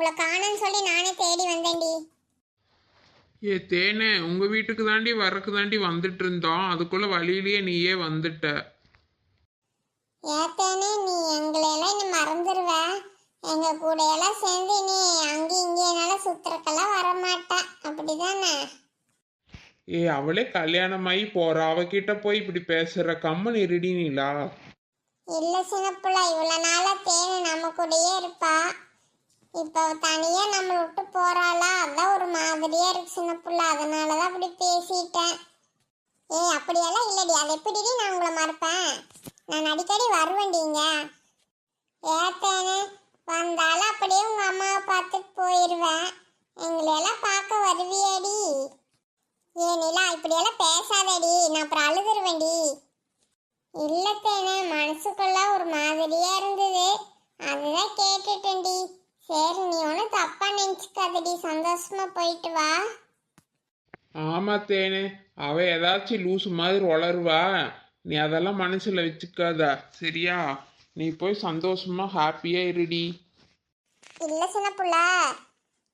உங்களை காணோன்னு சொல்லி நானே தேடி வந்தேன்டி. ஏ தேனே, உங்க வீட்டுக்கு தாண்டி வரக்கு தாண்டி வந்துட்டு இருந்தோம். அதுக்குள்ள வழியிலேயே நீயே வந்துட்ட. ஏத்தேனே, நீ எங்களையெல்லாம் இனி மறந்துடுவ. எங்க கூட எல்லாம் சேர்ந்து நீ அங்கேயும் இங்கேனால சுத்துறக்கெல்லாம் வரமாட்டேன், அப்படிதானே? ஏ அவளே கல்யாணமாயி போறா, அவகிட்ட போய் இப்படி பேசுற? கம்மன் இருடி நீலா. இல்ல சின்னப்புள்ள, இவ்வளவு நாளா தேனு நம்ம கூடயே இருப்பா. இப்ப தனியா நம்மளை விட்டு போறாளா, அதான் ஒரு மாதிரியா இருக்கு சின்னப்புள்ள. அதனாலதான் அப்படி பேசிட்டேன். ஏய் அப்படியெல்லாம் இல்லடி, அது எப்படி நான் உங்களை மறப்பேன்? நான் அடிக்கடி வருவேன்டிங்க. ஏத்தேனு வந்தாலும் அப்படியே உங்க அம்மாவை பார்த்துட்டு போயிடுவேன். எங்களையெல்லாம் பார்க்க வருவியாடி? ஏனிலா இப்படியெல்லாம் பேசாதடி, நான் அப்புறம் அழுதுருவேன்டி. இல்லத்தேனே, மனசுக்குள்ள ஒரு மாதிரியா இருந்தது, அதுதான் கேட்டுட்டேன்டி. சரி, நீ ஒன்றும் தப்பா நினச்சிக்காதடி, சந்தோஷமா போயிட்டு வா. ஆமா தேனே, அவ ஏதாச்சும் லூசு மாதிரி வளருவா. நீ அதெல்லாம் மனசுல வச்சுக்காத, சரியா? நீ போய் சந்தோஷமா ஹாப்பியா இருடி. இல்ல சின்ன புள்ள,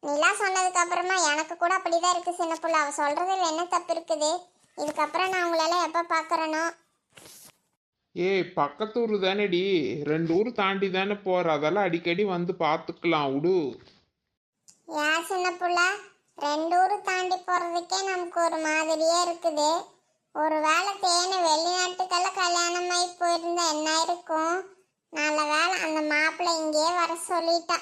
நிலா சொன்னதுக்கு அப்புறமா எனக்கு கூட அப்படிதான் இருக்கு சின்ன புள்ள. அவ சொல்றதுல என்ன தப்பு இருக்குது? இதுக்கப்புறம் நான் உங்களெல்லாம் எப்ப பாக்குறேனோ. ஏய் பக்கத்து ஊர் தானேடி, 2 ஊர் தாண்டி தானே போற, அதெல்லாம் அடிக்கடி வந்து பார்த்துக்கலாம் விடு. ஏன் சின்ன புள்ள, 2 ஊரு தாண்டி போறதுக்கே நமக்கு ஒரு மாதிரியே இருக்குது. ஒரு வேளை தேனு வெளிநாட்டுக்கெல்லாம் கல்யாணம் ஆகி போயிருந்தா என்ன இருக்கும்? நல்ல வேலை அந்த மாப்பிள்ளை இங்கேயே வர சொல்லிட்டா.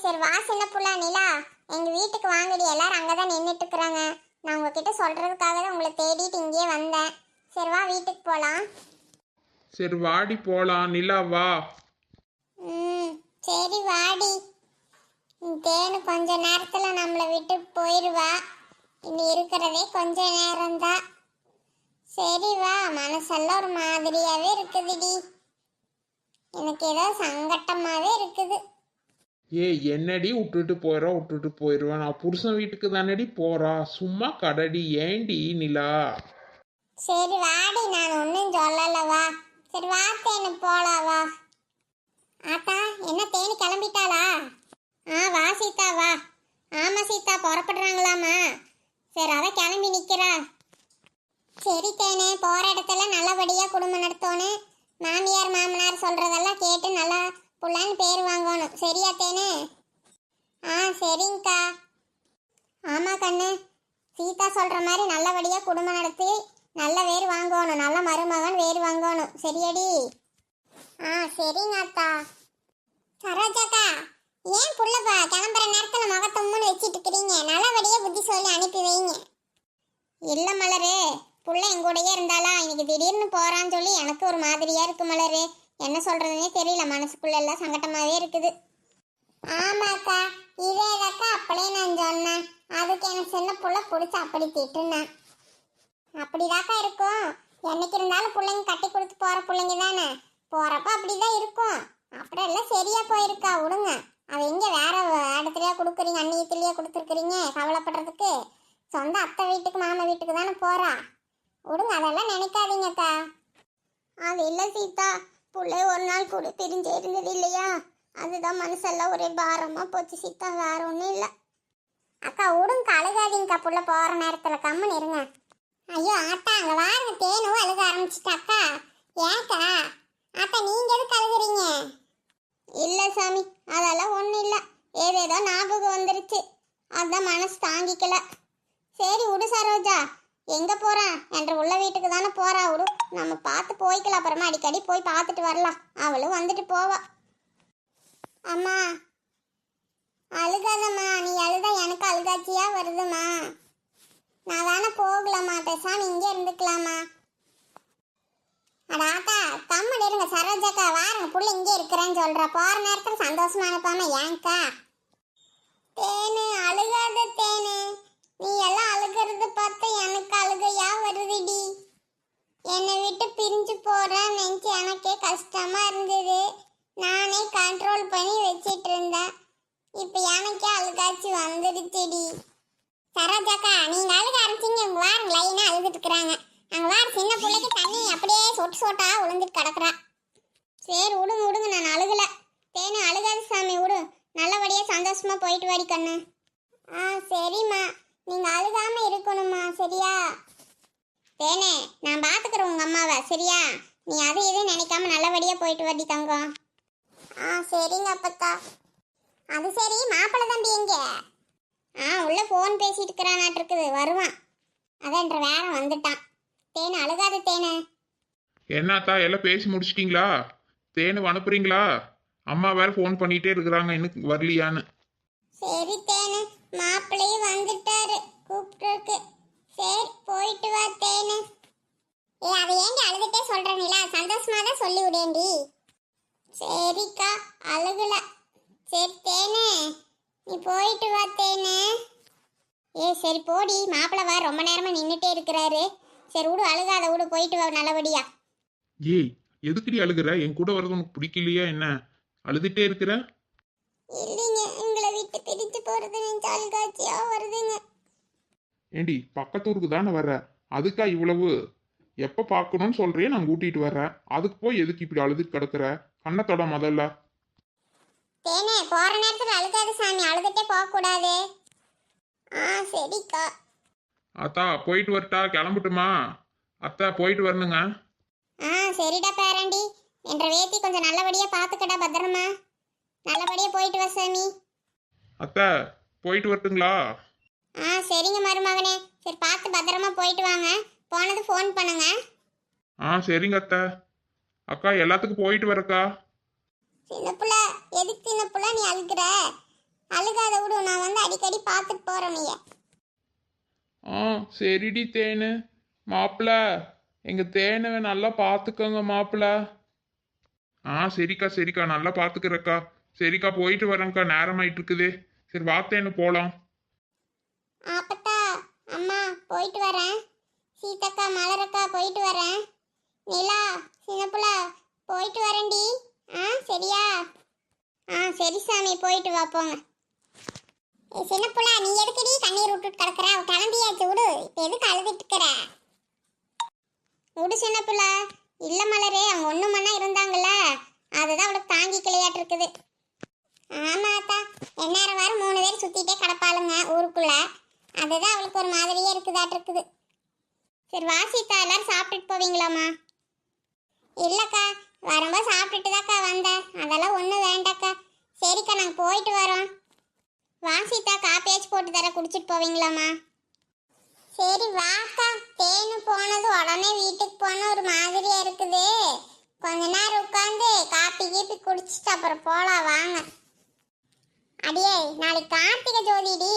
சரி வா சின்ன புள்ள. நிலா, எங்க வீட்டுக்கு வாங்கடி, எல்லாரும் அங்கதான் நின்றுட்டு இருக்கிறாங்க. நான் உங்ககிட்ட சொல்றதுக்காக தான் உங்களை தேடிட்டு இங்கேயே வந்தேன். சரி வா, வீட்டுக்கு போலாம். சரி வாடி போலாம், நிலா வா. சரி வாடி. தேனு கொஞ்ச நேரத்துல நம்மளை விட்டு போயிடுவா. இனி இருக்கிறதே கொஞ்ச நேரம்தான். சரி வா, மனசெல்லாம் ஒரு மாதிரியாவே இருக்குதுடி. எனக்கு ஏதோ சங்கட்டமாவே இருக்குது. ஏய் என்னடி விட்டுட்டு போயிடுவேன்? நான் புருஷன் வீட்டுக்கு தானடி போறா, சும்மா கடடி. ஏண்டி நிலா? சரி வாடி, நான் ஒன்றும் சொல்லலவா. சரி வா தேனு போலாம் வா. ஆத்தா, என்ன தேனு கிளம்பிட்டாளா? வா சீதா வா. ஆமா சீதா, புறப்படுறாங்களாமா. சரி அவ கிளம்பி நிக்கிறா. சரி தேனு, போற இடத்துல நல்லபடியா குடும்பம் நடத்தணும். மாமியார் மாமனார் சொல்றதெல்லாம் கேட்டு நல்லா புள்ளான்னு பேர் வாங்கணும். சரியா தேனு? சரிங்கக்கா. ஆமா கண்ணு, சீதா சொல்ற மாதிரி நல்லபடியா குடும்பம் நடத்தி நல்ல வேர் வாங்கணும், நல்ல மருமகன் வேர் வாங்கணும். சரியாடி? சரிங்க அத்தா. சரோஜாக்கா, ஏன் புள்ளப்பா கிளம்புற நேரத்துல முகத்தம்முன்னு வச்சிட்டு இருக்கிறீங்க? நல்லபடியா புத்தி சொல்லி அனுப்பி வைங்க. இல்ல மலரு, புள்ள எங்கூடயே இருந்தாலா, இன்னைக்கு திடீர்னு போறான்னு சொல்லி எனக்கு ஒரு மாதிரியா இருக்கு மலரு. என்ன சொல்றதுன்னே தெரியல, மனசுக்குள்ள எல்லாம் சங்கட்டமாவே இருக்குது. ஆமாக்கா, இதேதாக்கா அப்படியே நான் சொன்னேன். அதுக்கு எனக்கு சின்ன புள்ள பிடிச்சி அப்படி திட்டுனேன். அப்படிதாக்கா இருக்கும். என்னைக்கு இருந்தாலும் பிள்ளைங்க கட்டி கொடுத்து போற பிள்ளைங்க தானே, போறப்ப அப்படிதான் இருக்கும். அப்புறம் எல்லாம் சரியா போயிருக்கா, விடுங்க. அவ எங்க வேற இடத்துலயா கொடுக்குறீங்க, அந்நியத்திலேயே கொடுத்துருக்குறீங்க கவலைப்படுறதுக்கு. சொந்த அத்தை வீட்டுக்கு மாமா வீட்டுக்கு தானே போறா, விடுங்க. அதெல்லாம் நினைக்காதீங்கக்கா. அது இல்லை சீதா, பிள்ளை ஒரு நாள் கூட பிரிஞ்சு இருந்தது இல்லையா, அதுதான் மனசெல்லாம் ஒரே பாரமா போச்சு சீதா, வேற ஒன்றும் இல்லை. அக்கா விடுங்க, அழுகாதீங்கக்கா. புள்ள போற நேரத்துல கம்முன்னு இருங்க. ஐயோ ஆத்தா, அங்க வாருங்க, தேனும் அழுக ஆரம்பிச்சிட்டாக்கா. ஏக்கா ஆத்தா, நீங்க எதுக்கு அழுகுறீங்க? இல்ல சாமி, அதெல்லாம் ஒண்ணும் இல்ல, ஏதேதோ ஞாபகம் வந்துருச்சு, அதான் மனசு தாங்கிக்கல. சரி விடு சரோஜா, எங்க போறா என்ற உள்ள வீட்டுக்கு தானே போறா, விடு, நம்ம பார்த்து போய்க்கலாம். அப்புறமா அடிக்கடி போய் பார்த்துட்டு வரலாம், அவளும் வந்துட்டு போவா. அம்மா அழுகாதம்மா, நீ அழுதா எனக்கு அழுகாச்சியா வருதுமா. நான் தானே போகலாமா, பேசாம இங்கே இருந்துக்கலாமா. அடாக்கா கம்மன் இருங்க சரோஜாக்கா, வாருங்க, புள்ள இங்கே இருக்கிறேன்னு சொல்றா. போற நேரத்தில் சந்தோஷமா அனுப்பாம ஏங்கா? தேனு அழுகாத தேனு, நீ எல்லாம் அழுகிறது பார்த்து எனக்கு அழுகையா வருதுடி. என்னை விட்டு பிரிஞ்சு போறேன்னு நினைச்சு எனக்கே கஷ்டமா இருந்தது. நானே கண்ட்ரோல் பண்ணி வச்சிட்டு இருந்தேன், இப்ப எனக்கே அழுகாச்சி வந்துடுச்சுடி. சரோஜாக்கா, நீங்க அழுக ஆரம்பிச்சிங்க, உங்க வாரம் லைனா அழுதுட்டு இருக்கிறாங்க. அங்க வார சின்ன பிள்ளைக்கு தண்ணி அப்படியே சொட்டு சொட்டா விழுந்துட்டு கிடக்குறா. சரி விடுங்க விடுங்க, நான் அழுகல. தேனு அழுகாது சாமி, விடு. நல்லபடியா சந்தோஷமா போயிட்டு வாடி கண்ணு. சரிம்மா, நீங்க அழுகாம இருக்கணும்மா, சரியா? தேனே, நான் பாத்துக்கிறேன் உங்க அம்மாவை, சரியா? நீ அது எதுவும் நினைக்காம நல்லபடியா போயிட்டு வாடி தங்கம். சரிங்க அப்பத்தா. அது சரி, மாப்பிள்ளை தம்பி எங்க? உள்ள ஃபோன் பேசிட்டு இருக்கிறானாட்டு இருக்குது, வருவான். அதான்ற வேற வந்துட்டான். தேனு அழுகாத தேனு. என்னத்தா எல்லாம் பேசி முடிச்சிட்டிங்களா? தேனு அனுப்புறீங்களா? அம்மா வேற ஃபோன் பண்ணிட்டே இருக்கிறாங்க, இன்னும் வரலையான்னு. சரி தேனு, மாப்பிள்ளையும் வந்துட்டாரு கூப்பிட்டுருக்கு. சரி போயிட்டு வா தேனு. அதை ஏண்டி அழுதுட்டே சொல்றீங்களா? சந்தோஷமா தான் சொல்லி விடேண்டி. சரிக்கா, அழுகல. சரி தேனு, நீ போயிட்டு வா தேனு. சரி போடி, மாப்பிள்ளை வா, ரொம்ப நேரமா நின்றுட்டே இருக்கிறாரு. சரி விடு, அழுகாத விடு, போயிட்டு வா நல்லபடியா. ஏய், எதுக்குடி அழுகுற? என் கூட வர்றது உனக்கு பிடிக்கலையா என்ன? அழுதுட்டே இருக்கிற? இல்லைங்க, உங்களை விட்டு பிரித்து போறது நெஞ்சால் காட்சியா வருதுங்க. ஏண்டி, பக்கத்தூருக்கு தானே வர்ற, அதுக்கா இவ்வளவு? எப்ப பார்க்கணும்னு சொல்றியே, நான் கூட்டிட்டு வர்றேன். அதுக்கு போய் எதுக்கு இப்படி அழுதுட்டு கிடக்குற? கண்ணத்தோட முதல்ல. தேனே, போற நேரத்துல அழுகாத சாமி, அழுதுட்டே போக கூடாது. சரிக்கா. அத்தா போயிட்டு வரட்டா? கிளம்பட்டுமா? அத்தா போயிட்டு வரணுங்க. சரிடா பேரண்டி. என்ற வேத்தி கொஞ்சம் நல்லபடியா பாத்துக்கடா, பத்திரமா நல்லபடியா போயிட்டு வா சாமி. அத்தா போயிட்டு வரட்டுங்களா? சரிங்க மருமகனே. சரி பார்த்து பத்திரமா போயிட்டு வாங்க. போனது ஃபோன் பண்ணுங்க. சரிங்க அத்தா. அக்கா எல்லாத்துக்கும் போயிட்டு வரக்கா. சின்ன புள்ள, எதுக்கு சின்ன புள்ள நீ அழுகிற? அழுகாத விடு, நான் வந்து அடிக்கடி பார்த்துட்டு போறேன் நீ. சரிடி தேனு. மாப்பிள்ள, எங்க தேனுவை நல்லா பார்த்துக்கோங்க மாப்பிள்ள. சரிக்கா சரிக்கா, நல்லா பார்த்துக்கிறக்கா. சரிக்கா, போயிட்டு வரேங்க்கா, நேரம் ஆயிட்டு இருக்குது. சரி வா தேனு போலாம். அப்பத்தா, அம்மா போயிட்டு வரேன். சீதக்கா, மலரக்கா போயிட்டு வரேன். நிலா, சின்ன புள்ள போயிட்டு வரேன்டி. சரியா? சரி சாமி, போயிட்டு வா போங்க. சின்ன புள்ள, நீ எதுக்குடி கண்ணீர் விட்டுட்டு கிடக்குற? கிளம்பியாச்சு விடு, இப்போ எதுக்கு அழுதுட்டு இருக்கிற? விடு சின்ன புள்ள. இல்ல மலரே, அவங்க ஒண்ணு மண்ணா இருந்தாங்கல்ல, அதுதான் அவளுக்கு தாங்கிக்கலையாட்டு இருக்குது. ஆமாத்தா, எந்நேரம் வாரம் 3 பேர் சுத்திட்டே கிடப்பாளுங்க ஊருக்குள்ள, அதுதான் அவளுக்கு ஒரு மாதிரியே இருக்குதாட்டு இருக்குது. சரி வாசித்தா, எல்லாரும் சாப்பிட்டுட்டு போவீங்களாம்மா? இல்லக்கா, வரும்போது சாப்பிட்டுட்டு தாக்கா வந்தேன், அதெல்லாம் ஒன்றும் வேண்டாக்கா. சரிக்கா, நாங்கள் போயிட்டு வரோம். வாசித்தா, காப்பியாச்சு போட்டு தர, குடிச்சிட்டு போவீங்களாம்மா? சரி வாக்கா. தேனு போனது உடனே வீட்டுக்கு போன ஒரு மாதிரியா இருக்குது. கொஞ்ச நேரம் உட்காந்து காப்பி கீப்பி குடிச்சிட்டு அப்புறம் போலாம் வாங்க. அடியே, நாளைக்கு கார்த்திகை ஜோதிடி,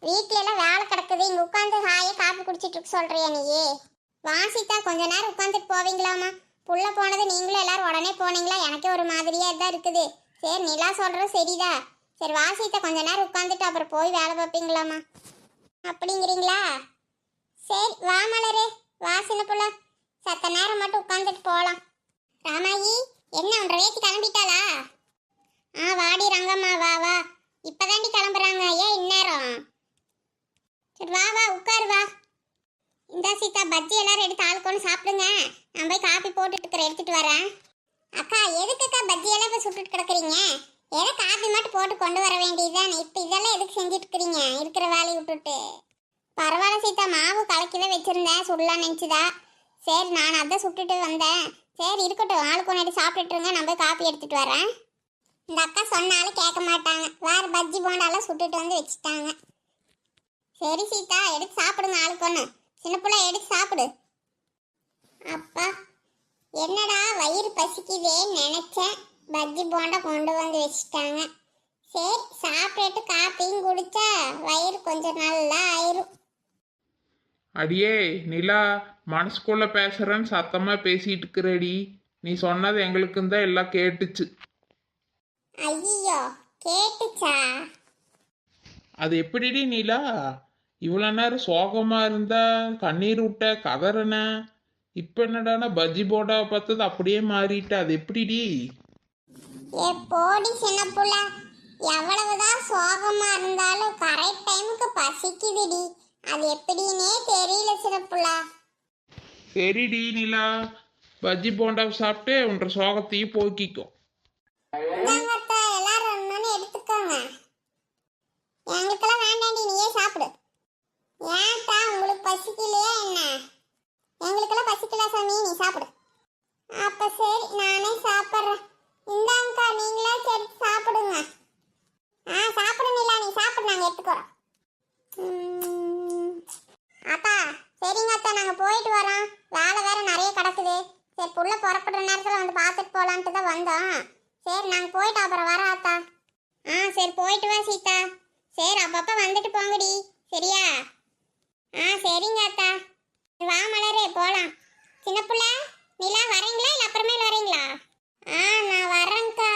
வீட்டுல எல்லாம் வேலை கிடக்குது, இங்க உட்காந்து ஹாயா காப்பி குடிச்சிட்டு இருக்க சொல்றியா நீயே? வாசித்தா, கொஞ்ச நேரம் உட்காந்துட்டு போவீங்களாமா? புள்ள போனது நீங்களும் எல்லாரும் உடனே போனீங்களா? எனக்கே ஒரு மாதிரியா தான் இருக்குது. சரி, நிலா சொல்றது சரிதா. சரி வாசித்தா, கொஞ்ச நேரம் உட்காந்துட்டு அப்புறம் போய் வேலை பார்ப்பீங்களாமா? அப்படிங்கிறீங்களா? சரி வா மலரே, வா சின்ன புள்ள, சத்த நேரம் மட்டும் உட்காந்துட்டு போகலாம். ராமாயி, என்ன உன்ற வேத்தி கிளம்பிட்டாளா? வாடி ரங்கம்மா, வா வா, இப்பதாண்டி கிளம்புறாங்க. ஏன் இந்நேரம்? சரி வா வா, உட்காரு வா. இந்த சீதா, பஜ்ஜி எல்லாரும் எடுத்து ஆளுக்கொன்னு சாப்பிடுங்க. நான் போய் காப்பி போட்டுட்டு இருக்கிறேன், எடுத்துட்டு வரேன். அக்கா, எதுக்குக்கா பஜ்ஜி எல்லாம் போய் சுட்டுட்டு கிடக்குறீங்க? ஏதோ காப்பி மட்டும் போட்டு கொண்டு வர வேண்டியதுதானே. இப்போ இதெல்லாம் எதுக்கு செஞ்சுட்டு இருக்கிறீங்க இருக்கிற வேலையை விட்டுட்டு? பரவாயில்ல சீதா, மாவு கலக்கிதான் வச்சிருந்தேன், சுடலாம் நினச்சிதா. சரி, நான் அதான் சுட்டுட்டு வந்தேன். சரி இருக்கட்டும், ஆளுக்கு ஒன்று சாப்பிட்டுட்டுருங்க, நான் போய் காப்பி எடுத்துட்டு வரேன். இந்த அக்கா சொன்னாலும் கேட்க மாட்டாங்க, வேறு பஜ்ஜி போண்டாலாம் சுட்டுட்டு வந்து வச்சுட்டாங்க. சரி சீதா, எடுத்து சாப்பிடுங்க ஆளுக்கு ஒன்று. சின்ன பிள்ளை எடுத்து சாப்பிடு. அப்பா, என்னடா வயிறு பசிக்குதேன்னு நினச்சேன், பஜ்ஜி போண்டா கொண்டு வந்து வச்சுட்டாங்க. சரி, சாப்பிட்டுட்டு காப்பியும் குடிச்சா வயிறு கொஞ்சம் நல்லா ஆயிரும். அடியே நிலா, மனசுக்குள்ள பேசுறேன்னு சத்தமா பேசிட்டு இருக்கிறடி. நீ சொன்னது எங்களுக்கும் தான் எல்லாம் கேட்டுச்சு. ஐயோ, கேட்டுச்சா? அது எப்படிடி நிலா, இவ்வளோ நேரம் சோகமா இருந்தா கண்ணீர் விட்ட கதறன, இப்போ என்னடானா பஜ்ஜி போண்டா பார்த்தது அப்படியே மாறிட்ட, அது எப்படிடி? போடி சின்ன புள்ள, எவ்வளவுதான் சோகமா இருந்தாலும் கரெக்ட் டைமுக்கு பசிக்குதுடி, அது எப்படின்னே தெரியல சின்ன புள்ள. சரிடி நிலா, பஜ்ஜி போண்டா சாப்பிட்டு உன்ற சோகத்தையும் போக்கிக்கும். எல்லாரும் ஒண்ணு எடுத்துக்கோங்க. தான் வந்தோம். சரி நாங்கள் போயிட்டு அப்புறம் வரோம் ஆத்தா. ஆ சரி போயிட்டு வா சீதா. சரி அப்பப்போ வந்துட்டு போங்கடி, சரியா? ஆ சரிங்க ஆத்தா. வா மலரே போகலாம். சின்ன பிள்ளை நிலா வரீங்களா இல்லை அப்புறமேல வரீங்களா? ஆ நான் வரேங்க்கா.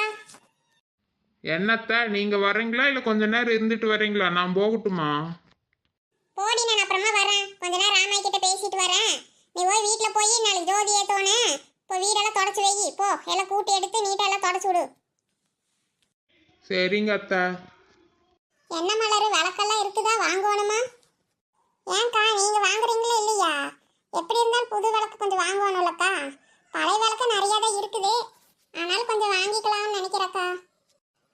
என்னத்த நீங்க வரீங்களா இல்லை கொஞ்ச நேரம் இருந்துட்டு வரீங்களா? நான் போகட்டுமா? போடி, நான் அப்புறமா வரேன். கொஞ்ச நேரம் ராமாய் கிட்ட பேசிட்டு வரேன். நீ போய் வீட்டில் போய் நாளைக்கு ஜோதி ஏத்தோனே இப்போ வீடெல்லாம் தொடச்சி வை. போ எல்லாம் கூட்டி எடுத்து நீட்டாக எல்லாம் தொடச்சி விடு. சரிங்க அத்தை. என்ன மலரு, விளக்கெல்லாம் இருக்குதா? வாங்கணுமா? ஏன்க்கா நீங்க வாங்குறீங்களா இல்லையா? எப்படி இருந்தாலும் புது விளக்கு கொஞ்சம் வாங்கணும்லக்கா. பழைய விளக்கு நிறைய தான் இருக்குது, ஆனாலும் கொஞ்சம் வாங்கிக்கலாம்னு நினைக்கிறேக்கா.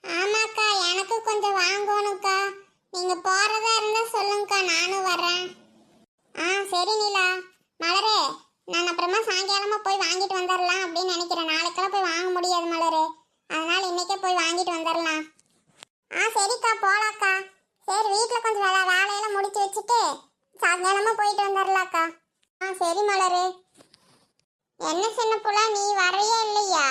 ஆமாக்கா எனக்கு கொஞ்சம் வாங்கணும்க்கா. நீங்க போறதா இருந்தா சொல்லுங்கக்கா, நானும் வரேன். ஆ சரி நிலா. மலரே நான் அப்புறமா சாயங்காலமா போய் வாங்கிட்டு வந்துடலாம் அப்படின்னு நினைக்கிறேன். நாளைக்கெல்லாம் போய் வாங்க முடியாது மலரு, அதனால இன்னைக்கே போய் வாங்கிட்டு வந்துடலாம். ஆ சரிக்கா போலாக்கா. சரி வீட்டில் கொஞ்சம் வேலையெல்லாம் முடிச்சு வச்சுட்டு சாயங்காலமா போயிட்டு வந்துடலாக்கா. ஆ சரி மலரு. என்ன சின்ன புள்ள நீ வரையே இல்லையா?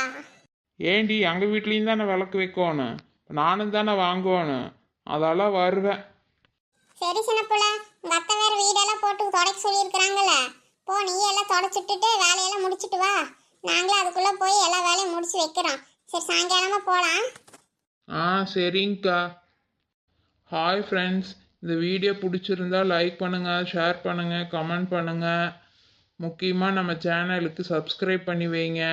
ஏண்டி எங்கள் வீட்லேயும் தானே விளக்கு வைக்கணும், நானும் தானே வாங்குவேணும், அதெல்லாம் வருவேன். சரி சின்ன புள்ள, உங்க அத்தை வேற வீடெல்லாம் போட்டு தொடக்க சொல்லியிருக்கிறாங்கல்ல, போ நீ எல்லாம் தொடச்சிட்டுட்டு வேலையெல்லாம் முடிச்சிட்டு வா. நாங்களும் அதுக்குள்ளே போய் எல்லா வேலையும் முடிச்சு வைக்கிறோம். சரி சாயங்காலமா போகலாம். ஆ சரிங்கக்கா. ஹாய் ஃப்ரெண்ட்ஸ், இந்த வீடியோ பிடிச்சிருந்தா லைக் பண்ணுங்கள், ஷேர் பண்ணுங்கள், கமெண்ட் பண்ணுங்கள். முக்கியமாக நம்ம சேனலுக்கு சப்ஸ்கிரைப் பண்ணி வைங்க.